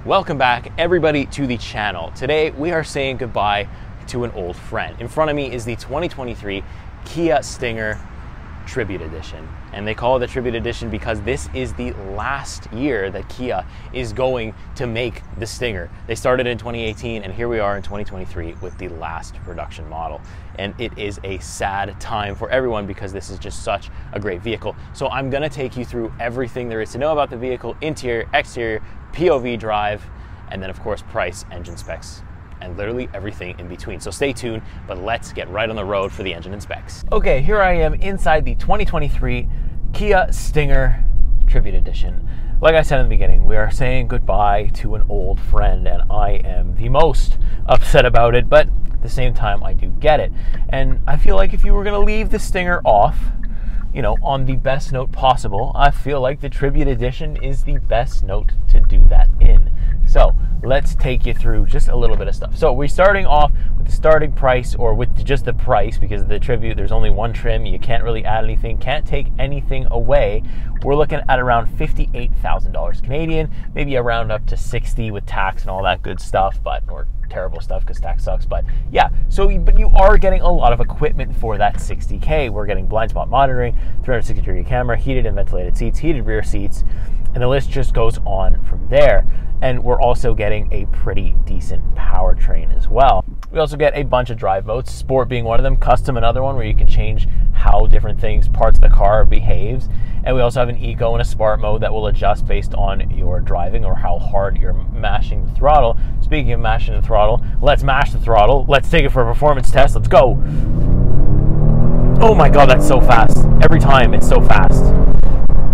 Welcome back, everybody, to the channel. Today, we are saying goodbye to an old friend. In front of me is the 2023 Kia Stinger Tribute Edition. And they call it the Tribute Edition because this is the last year that Kia is going to make the Stinger. They started in 2018, and here we are in 2023 with the last production model. And it is a sad time for everyone because this is just such a great vehicle. So I'm gonna take you through everything there is to know about the vehicle, interior, exterior, POV drive, and then of course price, engine specs, and literally everything in between. So stay tuned, but let's get right on the road for the engine and specs. Okay, here I am inside the 2023 Kia Stinger Tribute Edition. Like I said in the beginning, we are saying goodbye to an old friend, and I am the most upset about it, but at the same time, I do get it. And I feel like if you were gonna leave the Stinger off, you know, on the best note possible, I feel like the Tribute Edition is the best note to do that in. So let's take you through just a little bit of stuff. So we're starting off with the starting price, or with just the price, because of the Tribute, there's only one trim. You can't really add anything, can't take anything away. We're looking at around $58,000 Canadian, maybe around up to 60 with tax and all that good stuff, or terrible stuff because tax sucks. But yeah, but you are getting a lot of equipment for that 60K. We're getting blind spot monitoring, 360-degree camera, heated and ventilated seats, heated rear seats, and the list just goes on from there. And we're also getting a pretty decent powertrain as well. We also get a bunch of drive modes, sport being one of them, custom another one where you can change how different parts of the car behaves. And we also have an eco and a smart mode that will adjust based on your driving or how hard you're mashing the throttle. Speaking of mashing the throttle, let's mash the throttle. Let's take it for a performance test. Let's go. Oh my God, that's so fast. Every time it's so fast.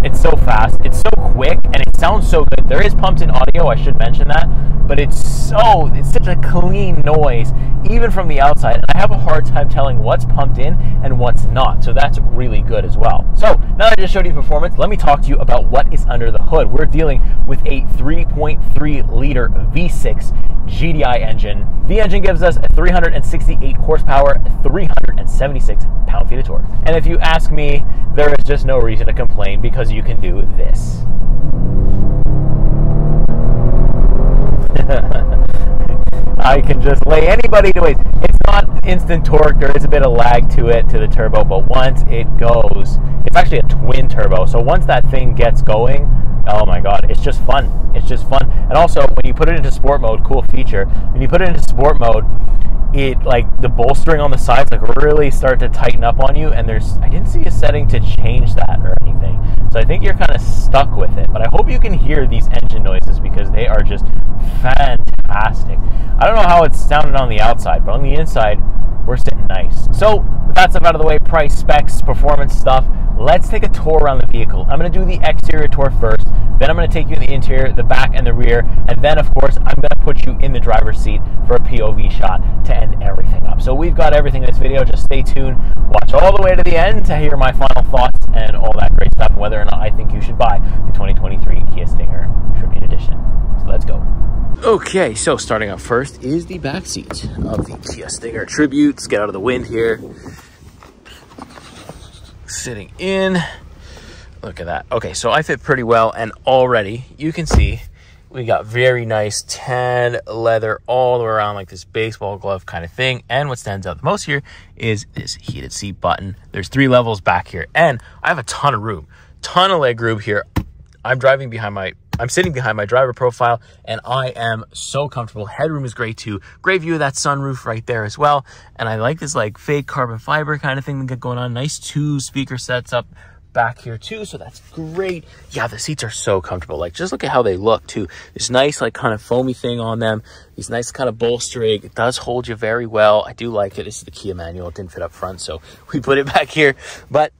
It's so fast, it's so quick, and it sounds so good. There is pumped in audio, I should mention that, but it's such a clean noise, even from the outside. And I have a hard time telling what's pumped in and what's not, so that's really good as well. So now that I just showed you performance, let me talk to you about what is under the hood. We're dealing with a 3.3 liter V6 GDI engine. The engine gives us 368 horsepower, 376 pound-feet of torque. And if you ask me, there is just no reason to complain because you can do this. I can just lay anybody to waste. It's not instant torque. There is a bit of lag to it, to the turbo, but once it goes, it's actually a twin turbo. So once that thing gets going, oh my God, it's just fun. It's just fun. And also, when you put it into sport mode, cool feature, when you put it into sport mode, the bolstering on the sides really start to tighten up on you, and I didn't see a setting to change that or anything. So I think you're kind of stuck with it. But I hope you can hear these engine noises because they are just fantastic. I don't know how it's sounded on the outside, but on the inside, we're sitting nice. So with that stuff out of the way, price, specs, performance stuff, let's take a tour around the vehicle. I'm going to do the exterior tour first, then I'm going to take you in the interior, the back, and the rear, and then of course I'm going to put you in the driver's seat for a POV shot to end everything up. So we've got everything in this video. Just stay tuned, watch all the way to the end to hear my final thoughts and all that great stuff, and whether or not I think you should buy the 2023 Kia Stinger Tribute Edition. So let's go. Okay, so starting up first is the back seat of the Kia Stinger Tribute. Let's get out of the wind here. Sitting in, look at that. Okay, so I fit pretty well, and already you can see we got very nice tan leather all the way around, like this baseball glove kind of thing. And what stands out the most here is this heated seat button. There's 3 levels back here, and I have a ton of room, ton of leg room here. I'm sitting behind my driver profile, and I am so comfortable. Headroom is great too. Great view of that sunroof right there as well. And I like this fake carbon fiber kind of thing we got going on. Nice 2 speaker sets up back here too, so that's great. Yeah, the seats are so comfortable. Just look at how they look too. This nice kind of foamy thing on them. These nice kind of bolstering. It does hold you very well. I do like it. This is the Kia manual. It didn't fit up front, so we put it back here. But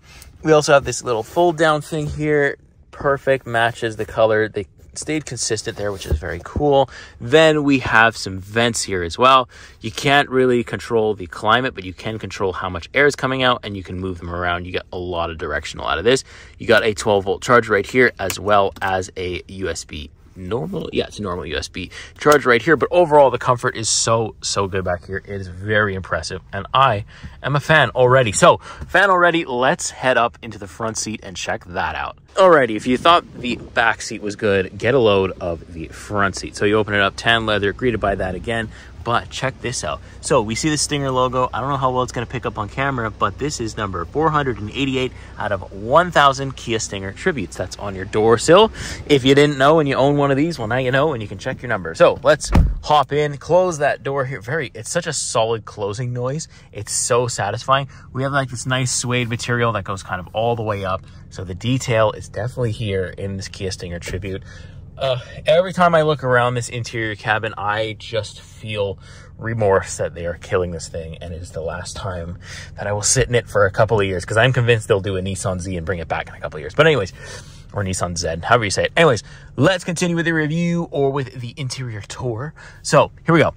we also have this little fold down thing here. Perfect, matches the color. They stayed consistent there, which is very cool. Then we have some vents here as well. You can't really control the climate, but you can control how much air is coming out, and you can move them around. You get a lot of directional out of this. You got a 12-volt charge right here, as well as a USB normal. Yeah, it's a normal USB charge right here. But overall, the comfort is so good back here. It is very impressive, and I am a fan already. So, fan already, let's head up into the front seat and check that out. Alrighty, if you thought the back seat was good, get a load of the front seat. So you open it up, tan leather, greeted by that again. But check this out. So we see the Stinger logo. I don't know how well it's going to pick up on camera, but this is number 488 out of 1,000 Kia Stinger tributes. That's on your door sill. If you didn't know and you own one of these, well, now you know and you can check your number. So let's hop in, close that door here. It's such a solid closing noise. It's so satisfying. We have like this nice suede material that goes kind of all the way up. So the detail is definitely here in this Kia Stinger tribute. Every time I look around this interior cabin, I just feel remorse that they are killing this thing, and it is the last time that I will sit in it for a couple of years, because I'm convinced they'll do a Nissan Z and bring it back in a couple of years. But anyways, or Nissan Z, however you say it. Anyways, let's continue with the review, or with the interior tour. So here we go.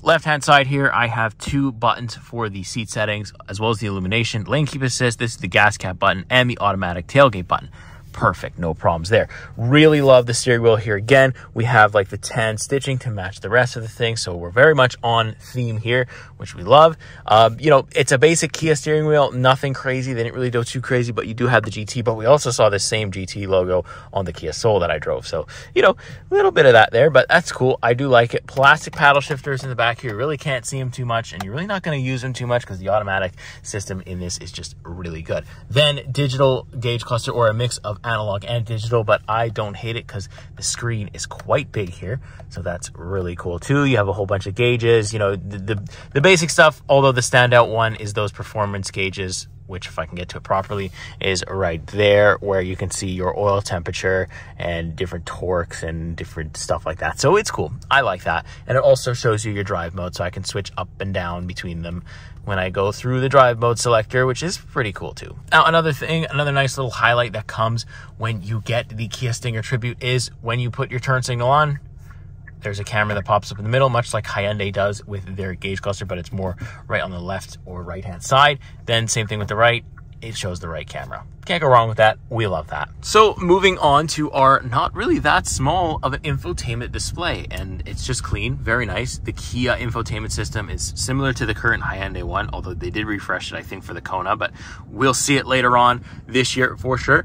Left hand side here, I have 2 buttons for the seat settings, as well as the illumination, lane keep assist. This is the gas cap button and the automatic tailgate button. Perfect, no problems there. Really love the steering wheel here. Again, we have like the tan stitching to match the rest of the thing, so we're very much on theme here, which we love. You know, it's a basic Kia steering wheel, nothing crazy. They didn't really go too crazy, but you do have the GT, but we also saw the same GT logo on the Kia Soul that I drove. So, you know, a little bit of that there, but that's cool. I do like it. Plastic paddle shifters in the back here. You really can't see them too much, and you're really not going to use them too much because the automatic system in this is just really good. Then digital gauge cluster, or a mix of analog and digital, but I don't hate it because the screen is quite big here, so that's really cool too. You have a whole bunch of gauges, you know, the basic stuff, although the standout one is those performance gauges, which, if I can get to it properly, is right there, where you can see your oil temperature and different torques and different stuff like that. So it's cool. I like that. And it also shows you your drive mode, so I can switch up and down between them when I go through the drive mode selector, which is pretty cool too. Now, another thing, another nice little highlight that comes when you get the Kia Stinger Tribute is when you put your turn signal on, there's a camera that pops up in the middle, much like Hyundai does with their gauge cluster, but it's more right on the left or right-hand side. Then same thing with the right, it shows the right camera. Can't go wrong with that. We love that. So moving on to our not really that small of an infotainment display, and it's just clean, very nice. The Kia infotainment system is similar to the current Hyundai one, although they did refresh it, I think, for the Kona, but we'll see it later on this year for sure.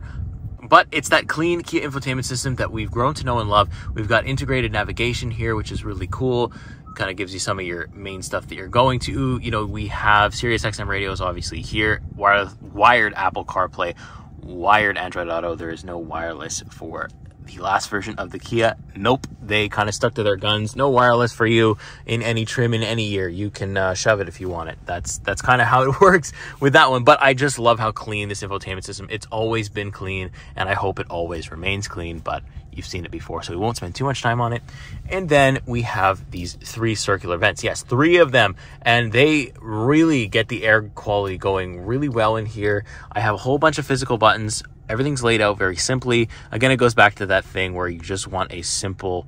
But it's that clean Kia infotainment system that we've grown to know and love. We've got integrated navigation here, which is really cool. Kind of gives you some of your main stuff that you're going to. You know, we have Sirius XM radios obviously here, wired Apple CarPlay, wired Android Auto. There is no wireless for the last version of the Kia. Nope, they kind of stuck to their guns. No wireless for you in any trim in any year. You can shove it if you want it. That's kind of how it works with that one. But I just love how clean this infotainment system. It's always been clean, and I hope it always remains clean, but you've seen it before, so we won't spend too much time on it. And then we have these 3 circular vents. Yes, 3 of them, and they really get the air quality going really well in here. I have a whole bunch of physical buttons. Everything's laid out very simply. Again, it goes back to that thing where you just want a simple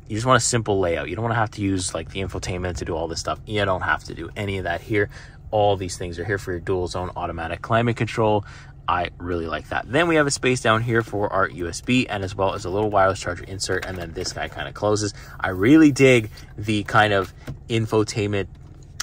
layout. You don't want to have to use like the infotainment to do all this stuff. You don't have to do any of that here. All these things are here for your dual zone automatic climate control. I really like that. Then we have a space down here for our USB, and as well as a little wireless charger insert, and then this guy kind of closes. I really dig the kind of infotainment,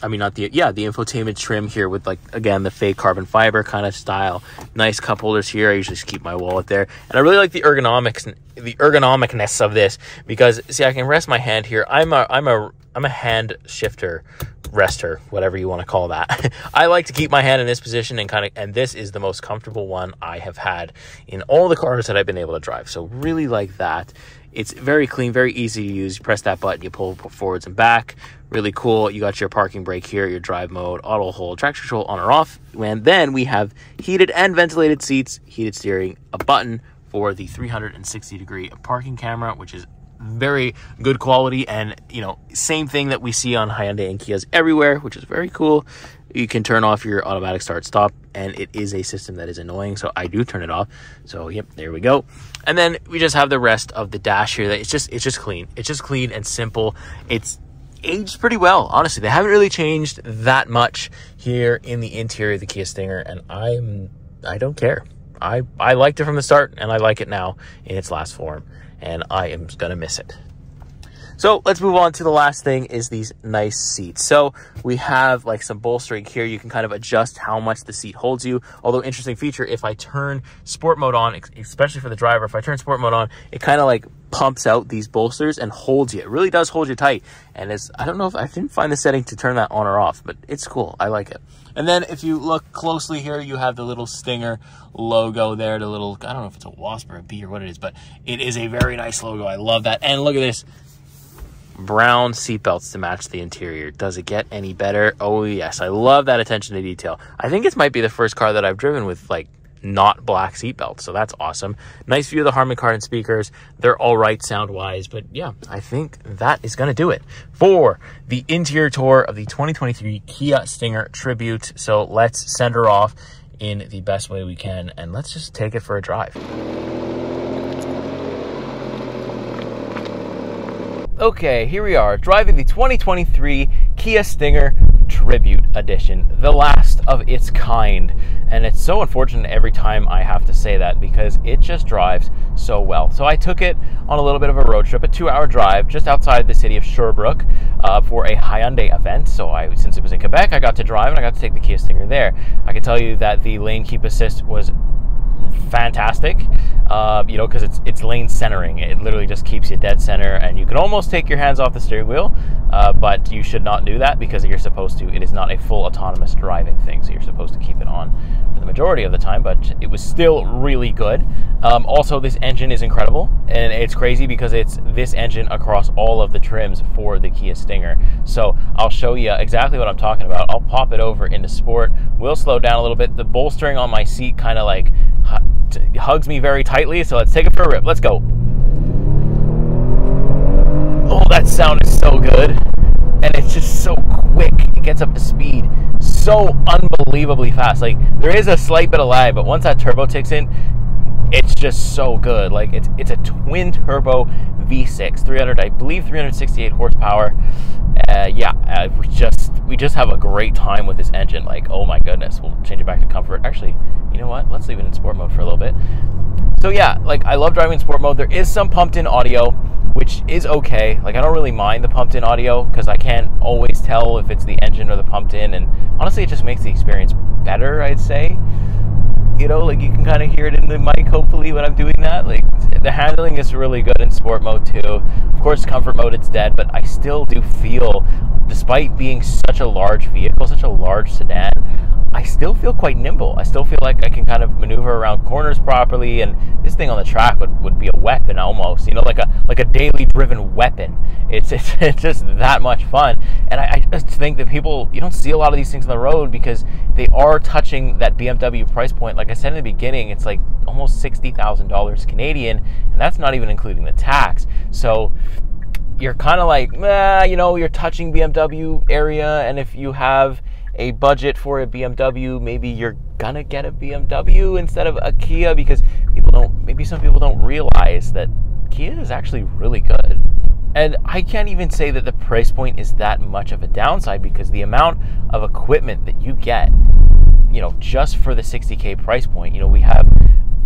the infotainment trim here with, like, again, the fake carbon fiber kind of style. Nice cup holders here. I usually just keep my wallet there. And I really like the ergonomicness of this, because see, I can rest my hand here. I'm a hand shifter, rester, whatever you want to call that. I like to keep my hand in this position, and this is the most comfortable one I have had in all the cars that I've been able to drive. So really like that. It's very clean, very easy to use. You press that button, you pull forwards and back. Really cool. You got your parking brake here, your drive mode, auto hold, traction control on or off. And then we have heated and ventilated seats, heated steering, a button for the 360-degree parking camera, which is very good quality, and you know, same thing that we see on Hyundai and Kias everywhere, which is very cool. You can turn off your automatic start stop, and it is a system that is annoying, so I do turn it off. So yep, there we go. And then we just have the rest of the dash here. That it's just clean. It's just clean and simple. It's aged pretty well, honestly. They haven't really changed that much here in the interior of the Kia Stinger, and I don't care. I liked it from the start, and I like it now in its last form, and I am gonna miss it. So let's move on to the last thing, is these nice seats. So we have like some bolstering here. You can kind of adjust how much the seat holds you. Although interesting feature, if I turn sport mode on, especially for the driver, if I turn sport mode on, it kind of like pumps out these bolsters and holds you. It really does hold you tight. And I don't know if I didn't find the setting to turn that on or off, but it's cool. I like it. And then if you look closely here, you have the little Stinger logo there, the little, I don't know if it's a wasp or a bee or what it is, but it is a very nice logo. I love that. And look at this. Brown seatbelts to match the interior. Does it get any better? Oh yes, I love that attention to detail. I think this might be the first car that I've driven with like not black seatbelts, so that's awesome. Nice view of the Harman Kardon speakers. They're all right sound wise, but yeah, I think that is going to do it for the interior tour of the 2023 Kia Stinger Tribute. So let's send her off in the best way we can, and let's just take it for a drive. Okay, here we are, driving the 2023 Kia Stinger Tribute Edition, the last of its kind. And it's so unfortunate every time I have to say that because it just drives so well. So I took it on a little bit of a road trip, a 2-hour drive just outside the city of Sherbrooke for a Hyundai event. So since it was in Quebec, I got to drive and I got to take the Kia Stinger there. I can tell you that the lane keep assist was fantastic, you know, because it's lane centering. It literally just keeps you dead center, and you can almost take your hands off the steering wheel, but you should not do that because you're supposed to. It is not a full autonomous driving thing, so you're supposed to keep it on for the majority of the time, but it was still really good. Also, this engine is incredible, and it's crazy because it's this engine across all of the trims for the Kia Stinger. So I'll show you exactly what I'm talking about. I'll pop it over into sport. We'll slow down a little bit. The bolstering on my seat kind of like hugs me very tightly, so let's take it for a rip. Let's go. Oh, that sound is so good, and it's just so quick. It gets up to speed so unbelievably fast. Like, there is a slight bit of lag, but once that turbo ticks in, it's just so good. Like, it's a twin turbo V6, I believe 368 horsepower. We just have a great time with this engine. Like, oh my goodness. We'll change it back to comfort. Actually, you know what? Let's leave it in sport mode for a little bit. So yeah, like, I love driving in sport mode. There is some pumped in audio, which is okay. Like, I don't really mind the pumped in audio because I can't always tell if it's the engine or the pumped in, and honestly, it just makes the experience better, I'd say. You know, like, you can kind of hear it in the mic, hopefully, when I'm doing that. Like, the handling is really good in sport mode, too. Of course, comfort mode, it's dead, but I still do feel, despite being such a large vehicle, such a large sedan, I still feel quite nimble. I still feel like I can kind of maneuver around corners properly, and this thing on the track would be a weapon almost, you know, like a daily driven weapon. It's just that much fun. And I just think that people, you don't see a lot of these things on the road because they are touching that BMW price point. Like I said in the beginning, it's like almost $60,000 Canadian, and that's not even including the tax. So you're kind of like, you know, you're touching BMW area, and if you have a budget for a BMW, maybe you're gonna get a BMW instead of a Kia, because maybe some people don't realize that Kia is actually really good. And I can't even say that the price point is that much of a downside, because the amount of equipment that you get, you know, just for the $60K price point, you know, we have,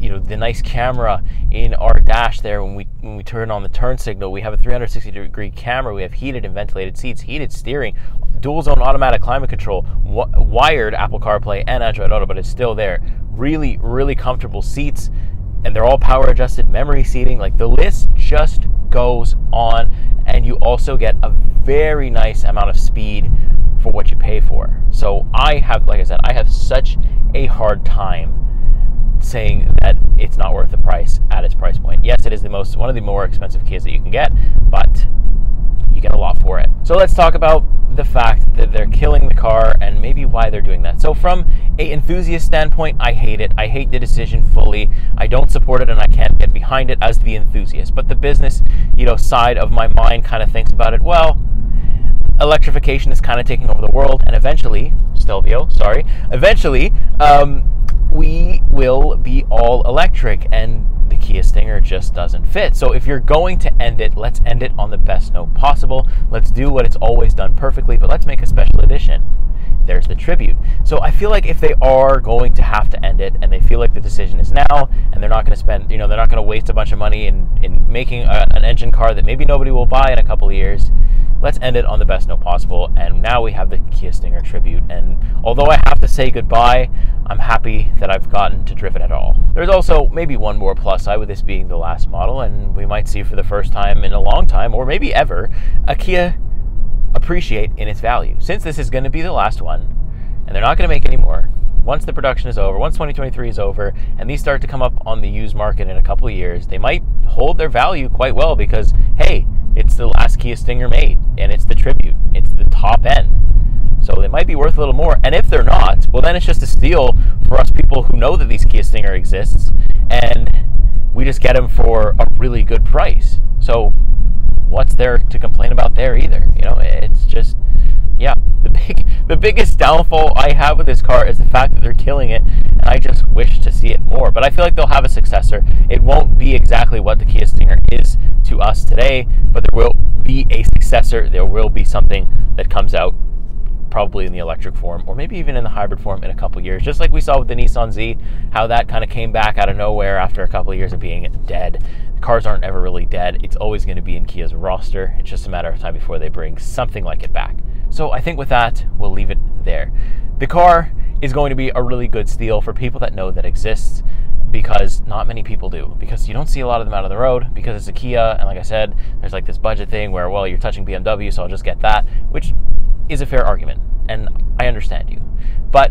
you know, the nice camera in our dash there. When we turn on the turn signal, we have a 360-degree camera. We have heated and ventilated seats, heated steering, dual zone automatic climate control, wired Apple CarPlay and Android Auto, but it's still there. Really, really comfortable seats, and they're all power adjusted, memory seating. Like, the list just goes on, and you also get a very nice amount of speed for what you pay for. So like I said, I have such a hard time saying that it's not worth the price at its price point. Yes, it is one of the more expensive Kias that you can get, but you get a lot for it. So let's talk about the fact that they're killing the car and maybe why they're doing that. So from an enthusiast standpoint, I hate it. I hate the decision fully. I don't support it, and I can't get behind it as the enthusiast. But the business, you know, side of my mind kind of thinks about it. Well, electrification is kind of taking over the world, and eventually, we will be all electric, and the Kia Stinger just doesn't fit. So if you're going to end it, let's end it on the best note possible. Let's do what it's always done perfectly, but let's make a special edition. there's the Tribute. So I feel like if they are going to have to end it, and they feel like the decision is now, and they're not going to spend, they're not going to waste a bunch of money in making an engine car that maybe nobody will buy in a couple of years, let's end it on the best note possible. And now we have the Kia Stinger Tribute. And although I have to say goodbye, I'm happy that I've gotten to drive it at all. There's also maybe one more plus side with this being the last model, and we might see for the first time in a long time, or maybe ever, a Kia appreciate in its value. Since this is going to be the last one, and they're not going to make any more, once the production is over, once 2023 is over, and these start to come up on the used market in a couple of years, they might hold their value quite well because, hey, it's the last Kia Stinger made, and it's the Tribute. It's the top end. So they might be worth a little more. And if they're not, well, then it's just a steal for us people who know that these Kia Stinger exists, and we just get them for a really good price. So what's there to complain about there either? It's just, yeah, the biggest downfall I have with this car is the fact that they're killing it, and I just wish to see it more. But I feel like they'll have a successor. It won't be exactly what the Kia Stinger is to us today, but there will be a successor. There will be something that comes out probably in the electric form, or maybe even in the hybrid form in a couple years, just like we saw with the Nissan Z, how that kind of came back out of nowhere after a couple of years of being dead. Cars aren't ever really dead. It's always going to be in Kia's roster. It's just a matter of time before they bring something like it back. So I think with that, we'll leave it there. The car is going to be a really good steal for people that know that exists, because not many people do, because you don't see a lot of them out on the road, because it's a Kia, and like I said, there's like this budget thing where, well, you're touching BMW, so I'll just get that, which is a fair argument, and I understand you. But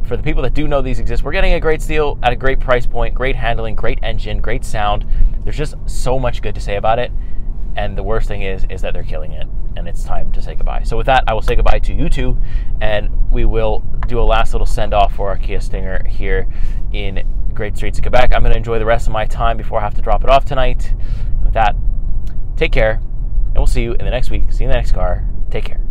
for the people that do know these exist, we're getting a great steal at a great price point, great handling, great engine, great sound. There's just so much good to say about it, and the worst thing is that they're killing it, and it's time to say goodbye. So with that, I will say goodbye to you two, and we will do a last little send-off for our Kia Stinger here in great streets of Quebec. I'm going to enjoy the rest of my time before I have to drop it off tonight. With that, take care, and we'll see you in the next week. See you in the next car. Take care.